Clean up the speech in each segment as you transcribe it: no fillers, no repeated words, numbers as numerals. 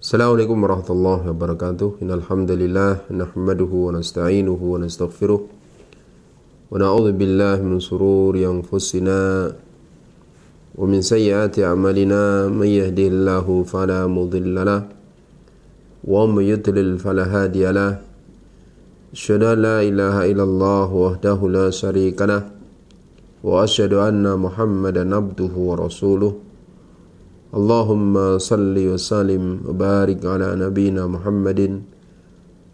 Assalamualaikum warahmatullahi wabarakatuh. Innal hamdalillah nahmaduhu wa nasta'inuhu wa nastaghfiruh wa na'udzu billahi min shururi anfusina wa min sayyiati a'malina may yahdihillahu fala mudilla lahu wa may yudlil fala hadiya lahu. Asyhadu an la ilaha illallah wahdahu la syarika lahu wa asyhadu anna Muhammadan abduhu wa rasuluh. Allahumma salli wa sallim wa barik ala nabina Muhammadin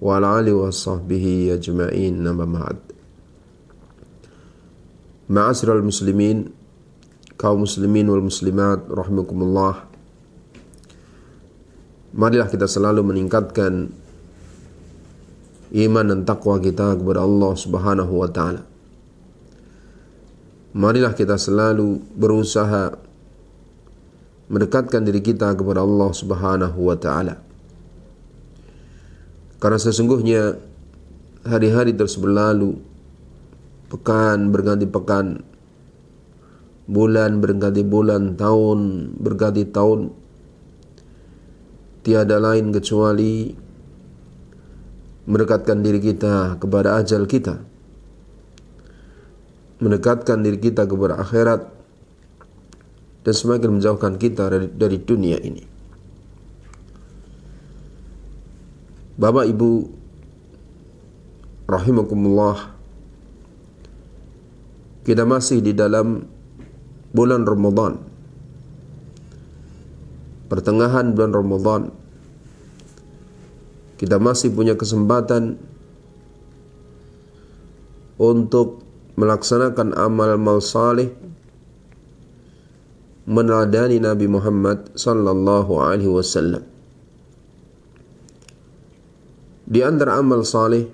wa ala alihi wa sahbihi ajma'in, amma ba'd. Ma'asyiral muslimin, kaum muslimin wal muslimat rahimakumullah. Marilah kita selalu meningkatkan iman dan takwa kita kepada Allah Subhanahu wa taala. Marilah kita selalu berusaha mendekatkan diri kita kepada Allah Subhanahu wa taala. Karena sesungguhnya hari-hari terus berlalu, pekan berganti pekan, bulan berganti bulan, tahun berganti tahun. Tiada lain kecuali mendekatkan diri kita kepada ajal kita, mendekatkan diri kita kepada akhirat, dan semakin menjauhkan kita dari dunia ini. Bapak Ibu rahimakumullah, kita masih di dalam bulan Ramadan, pertengahan bulan Ramadan. Kita masih punya kesempatan untuk melaksanakan amal-amal saleh, meneladani Nabi Muhammad sallallahu alaihi wasallam. Di antara amal saleh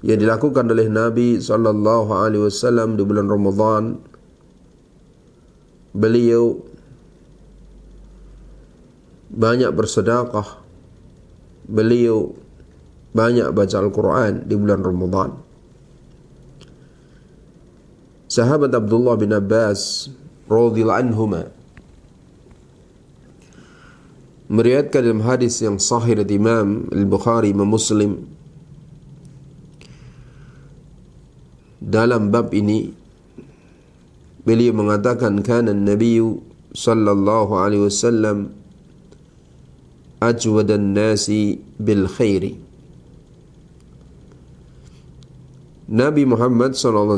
yang dilakukan oleh Nabi sallallahu alaihi wasallam di bulan Ramadan, beliau banyak bersedekah, beliau banyak baca Al-Quran di bulan Ramadan. Sahabat Abdullah bin Abbas radhiyallahu anhuma meriwayatkan dalam hadis yang sahih dari Imam Al-Bukhari, Imam Muslim, dalam bab ini beliau mengatakan, kana an-nabiyyu sallallahu alaihi wasallam ajwadan nasi bil khairi. Nabi Muhammad SAW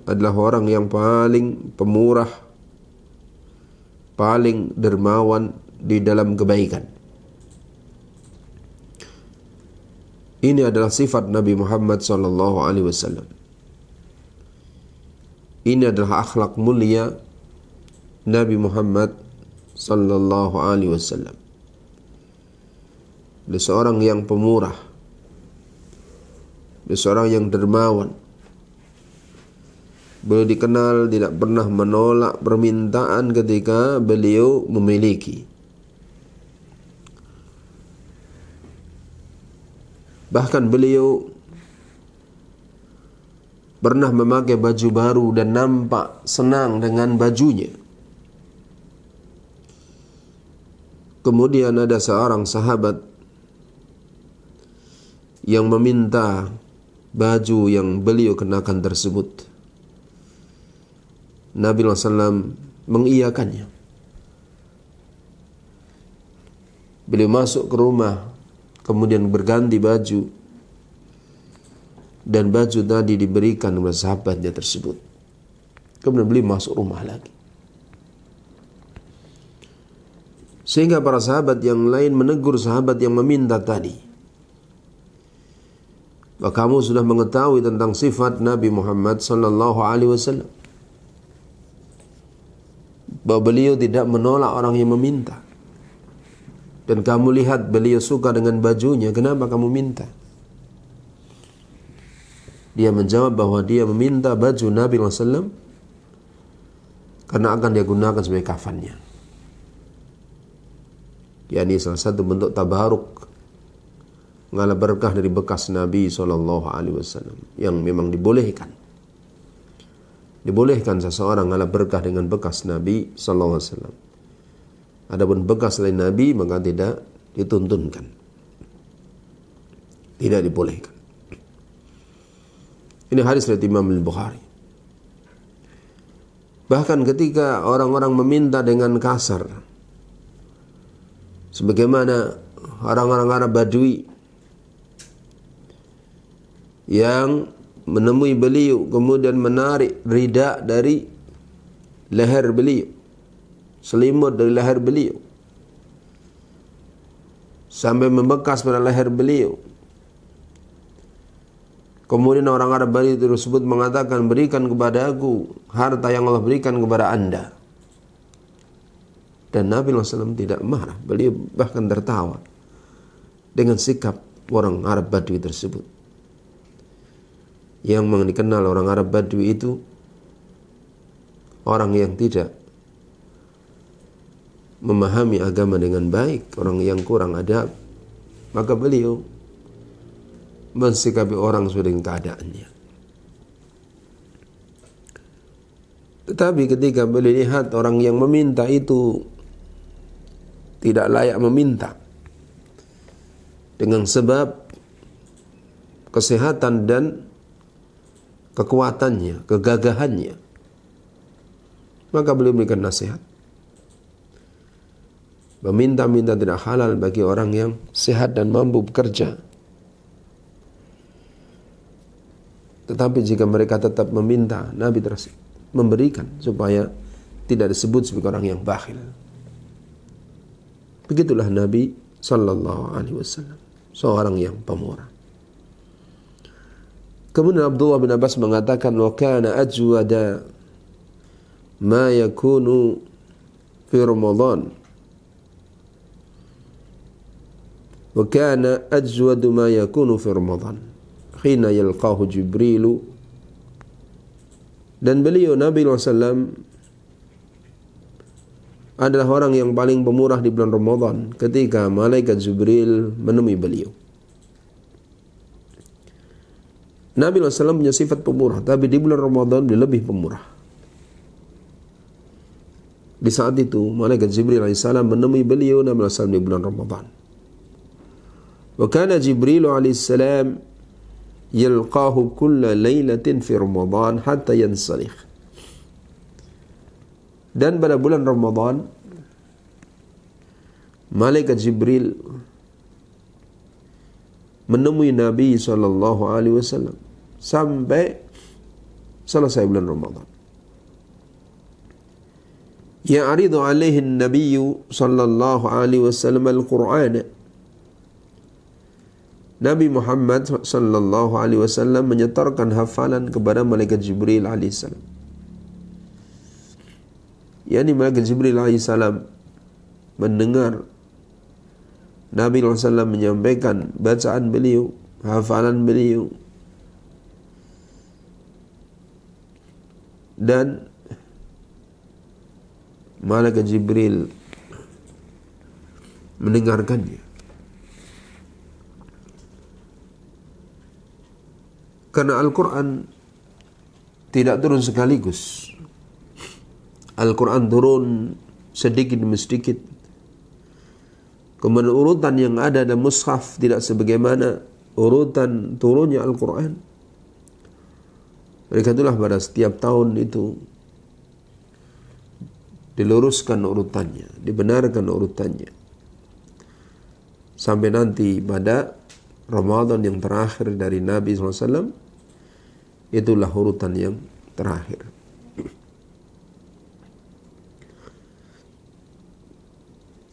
adalah orang yang paling pemurah, paling dermawan di dalam kebaikan. Ini adalah sifat Nabi Muhammad SAW. Ini adalah akhlak mulia Nabi Muhammad SAW. Dia seorang yang pemurah, dia seorang yang dermawan. Beliau dikenal tidak pernah menolak permintaan ketika beliau memiliki. Bahkan beliau pernah memakai baju baru dan nampak senang dengan bajunya. Kemudian ada seorang sahabat yang meminta baju yang beliau kenakan tersebut. Nabi SAW mengiyakannya. Beliau masuk ke rumah, kemudian berganti baju, dan baju tadi diberikan kepada sahabatnya tersebut. Kemudian beliau masuk rumah lagi. Sehingga para sahabat yang lain menegur sahabat yang meminta tadi. Kamu sudah mengetahui tentang sifat Nabi Muhammad sallallahu alaihi wasallam, bahwa beliau tidak menolak orang yang meminta. Dan kamu lihat beliau suka dengan bajunya, kenapa kamu minta? Dia menjawab bahwa dia meminta baju Nabi SAW karena akan dia gunakan sebagai kafannya. Yani salah satu bentuk tabaruk, mengalah berkah dari bekas Nabi SAW yang memang dibolehkan. Dibolehkan seseorang mengalah berkah dengan bekas Nabi SAW. Adapun bekas selain Nabi maka tidak dituntunkan, tidak dibolehkan. Ini hadis dari Imam Al-Bukhari. Bahkan ketika orang-orang meminta dengan kasar, sebagaimana orang-orang Arab Badui yang menemui beliau kemudian menarik rida dari leher beliau, selimut dari leher beliau sampai membekas pada leher beliau. Kemudian orang Arab Badui tersebut mengatakan, berikan kepada aku harta yang Allah berikan kepada anda. Dan Nabi SAW tidak marah. Beliau bahkan tertawa dengan sikap orang Arab Badui tersebut. Yang dikenal orang Arab Badui itu orang yang tidak memahami agama dengan baik, orang yang kurang adab. Maka beliau mensikapi orang sesuai dengan keadaannya. Tetapi ketika beliau lihat orang yang meminta itu tidak layak meminta dengan sebab kesehatan dan kekuatannya, kegagahannya, maka beliau memberikan nasihat. Meminta-minta tidak halal bagi orang yang sehat dan mampu bekerja. Tetapi jika mereka tetap meminta, Nabi terus memberikan supaya tidak disebut sebagai orang yang bakhil. Begitulah Nabi sallallahu alaihi wasallam, seorang yang pemurah. Kemudian Abdullah bin Abbas mengatakan, wa kana ajwada ma yakunu fi Ramadan. Wa kana ajwadu ma yakunu fi Ramadan. Khina yalqahu Jibrilu. Dan beliau Nabi SAW adalah orang yang paling pemurah di bulan Ramadan ketika malaikat Jibril menemui beliau. Nabi SAW punya sifat pemurah, tapi di bulan Ramadan beliau lebih pemurah. Di saat itu malaikat Jibril AS menemui beliau Nabi SAW di bulan Ramadan. Wa kana Jibril AS yalqahu kulla laylatin fi Ramadan hatta yansalih. Dan pada bulan Ramadan malaikat Jibril menemui Nabi SAW sampai selesai bulan Ramadan. Ya'ridu alaihi an-nabiy sallallahu alaihi wasallam al-Qur'an. Nabi Muhammad sallallahu alaihi wasallam menyetorkan hafalan kepada malaikat Jibril alaihissalam. Yani malaikat Jibril alaihissalam mendengar Nabi SAW menyampaikan bacaan beliau, hafalan beliau, dan malaikat Jibril mendengarkannya. Karena Al-Quran tidak turun sekaligus. Al-Quran turun sedikit demi sedikit. Kemudian urutan yang ada dalam mushaf tidak sebagaimana urutan turunnya Al-Quran. Mereka itulah pada setiap tahun itu diluruskan urutannya, dibenarkan urutannya. Sampai nanti pada Ramadan yang terakhir dari Nabi SAW, itulah urutan yang terakhir.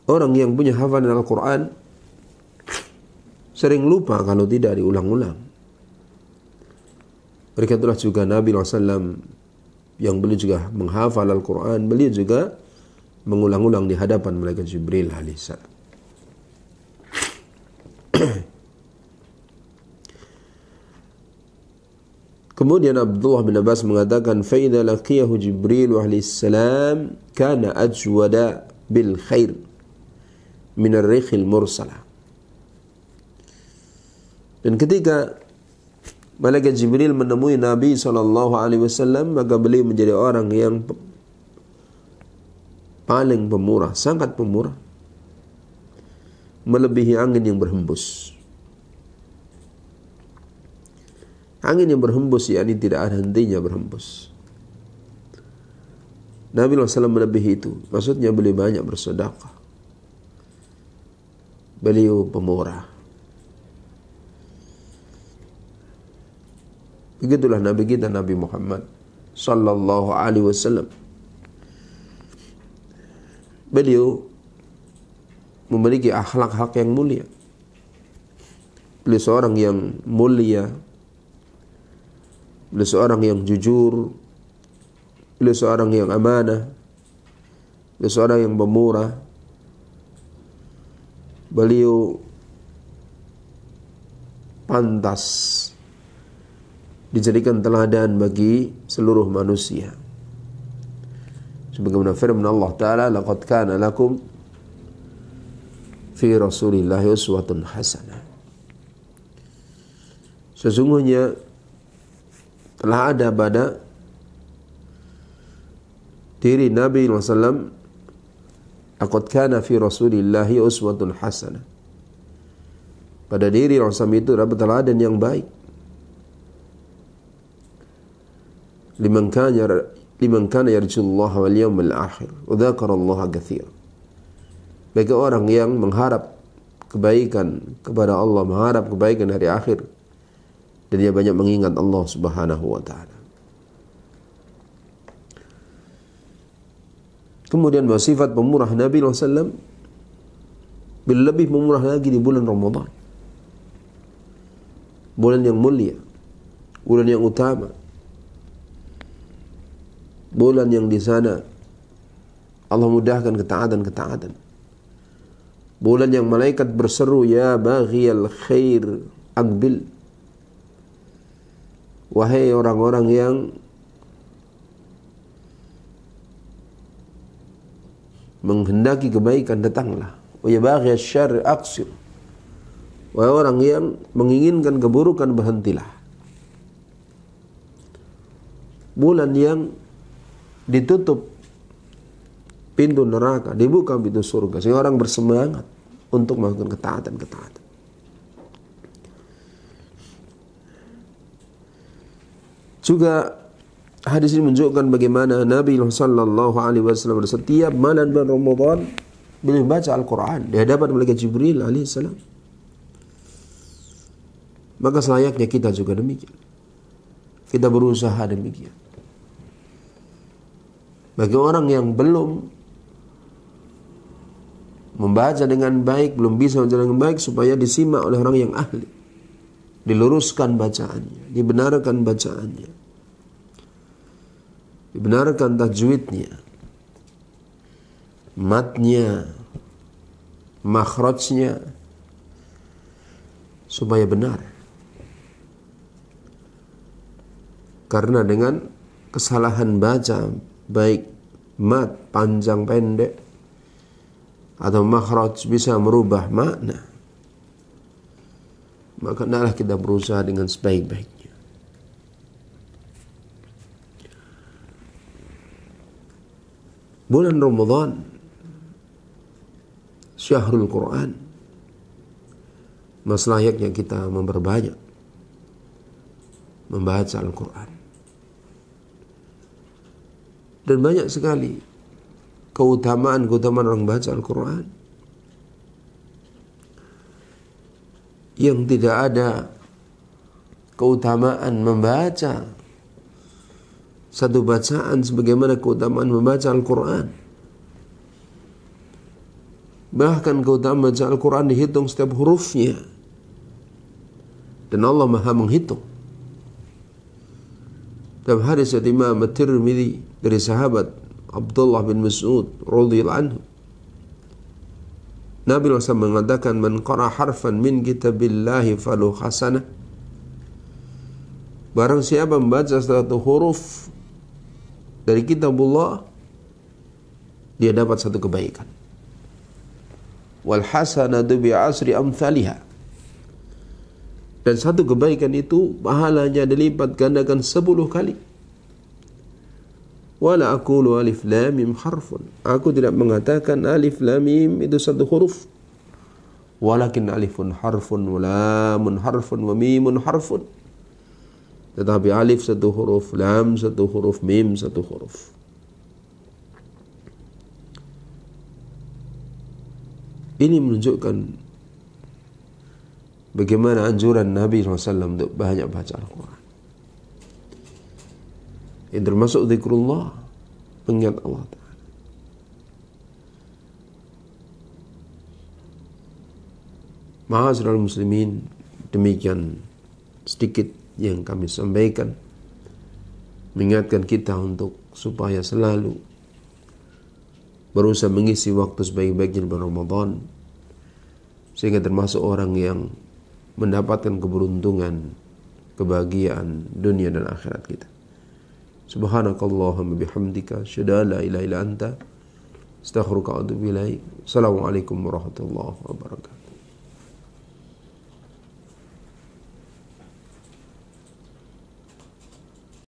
Orang yang punya hafalan Al-Quran sering lupa kalau tidak diulang-ulang. Mereka itulah juga Nabi SAW yang beliau juga menghafal Al-Quran, beliau juga mengulang-ulang di hadapan malaikat Jibril alaihissalam. Kemudian Abdullah bin Abbas mengatakan, فَإِذَا لَقِيَهُ جِبْرِيلُ عَلَيْهِ السَّلَامِ كَانَ أَجْوَدَ بِالْخَيْرِ مِنَ الرِّيحِ الْمُرْسَلَةِ. Dan ketika malaikat Jibril menemui Nabi SAW, maka beliau menjadi orang yang paling pemurah, sangat pemurah, melebihi angin yang berhembus. Angin yang berhembus, yakni tidak ada hentinya berhembus. Nabi SAW melebihi itu. Maksudnya beliau banyak bersedekah. Beliau pemurah. Begitulah Nabi kita, Nabi Muhammad sallallahu alaihi wasallam. Beliau memiliki akhlak yang mulia. Beliau seorang yang mulia. Beliau seorang yang jujur. Beliau seorang yang amanah. Beliau seorang yang pemurah. Beliau pantas dijadikan teladan bagi seluruh manusia. Sebagaimana firman Allah Ta'ala, laqad kana lakum fi Rasulillahi uswatun hasanah. Sesungguhnya telah ada pada diri Nabi SAW, laqad kana fi Rasulillahi uswatun hasanah. Pada diri Rasul itu dapat teladan yang baik. Liman kana yarjullaha wal yawmal akhir wa dzakarallaha katsiran. Bagi orang yang mengharap kebaikan kepada Allah, mengharap kebaikan hari akhir, dan dia banyak mengingat Allah Subhanahu wa taala. Kemudian bahwa sifat pemurah Nabi SAW lebih pemurah lagi di bulan Ramadan. Bulan yang mulia, bulan yang utama, bulan yang di sana Allah mudahkan ketaatan-ketaatan. Bulan yang malaikat berseru, ya baghiyal khair aqbil. Wahai orang-orang yang menghendaki kebaikan, datanglah. Wa ya baghiyal syarr aqsir. Wahai orang yang menginginkan keburukan, berhentilah. Bulan yang ditutup pintu neraka, dibuka pintu surga, sehingga orang bersemangat untuk melakukan ketaatan-ketaatan. Juga hadis ini menunjukkan bagaimana Nabi sallallahu alaihi wasallam setiap malam bulan Ramadan beliau membaca Al-Quran di hadapan malaikat Jibril alaihissalam. Maka selayaknya kita juga demikian. Kita berusaha demikian. Bagi orang yang belum membaca dengan baik, belum bisa membaca dengan baik, supaya disimak oleh orang yang ahli, diluruskan bacaannya, dibenarkan bacaannya, dibenarkan tajwidnya, matnya, makhrajnya, supaya benar. Karena dengan kesalahan baca, baik mat panjang pendek atau makhraj, bisa merubah makna. Maka hendaklah kita berusaha dengan sebaik-baiknya. Bulan Ramadan, syahrul Quran, maslahnya kita memperbanyak membaca Al-Quran. Dan banyak sekali keutamaan orang baca Al-Quran yang tidak ada keutamaan membaca satu bacaan sebagaimana keutamaan membaca Al-Quran. Bahkan keutamaan baca Al-Quran dihitung setiap hurufnya, dan Allah Maha menghitung. Dalam hadis dari Imam At-Tirmidzi dari sahabat Abdullah bin Mas'ud radhiyallahu anhu, Nabi SAW mengatakan, man qara harfan min kitabillahi falahu hasanah. Barang siapa membaca satu huruf dari kitabullah, dia dapat satu kebaikan. Wal hasanatu bi asri amthaliha. Dan satu kebaikan itu pahalanya dilipat gandakan 10 kali. Wala aqulu alif lam mim harfun. Aku tidak mengatakan alif lam mim itu satu huruf. Walakin alifun harfun, wa lamun harfun, wa mimun harfun. Tetapi alif satu huruf, lam satu huruf, mim satu huruf. Ini menunjukkan bagaimana anjuran Nabi SAW untuk banyak baca Al-Quran. Yang termasuk zikrullah, mengingat Allah Ta'ala. Ma'asyiral muslimin, demikian sedikit yang kami sampaikan, mengingatkan kita untuk supaya selalu berusaha mengisi waktu sebaik-baiknya di bulan Ramadan, sehingga termasuk orang yang mendapatkan keberuntungan, kebahagiaan dunia dan akhirat kita. Subhanakallahumma bihamdika, asyhadu an la ilaha illa anta, astaghfiruka wa atubu ilaik. Assalamualaikum warahmatullahi wabarakatuh.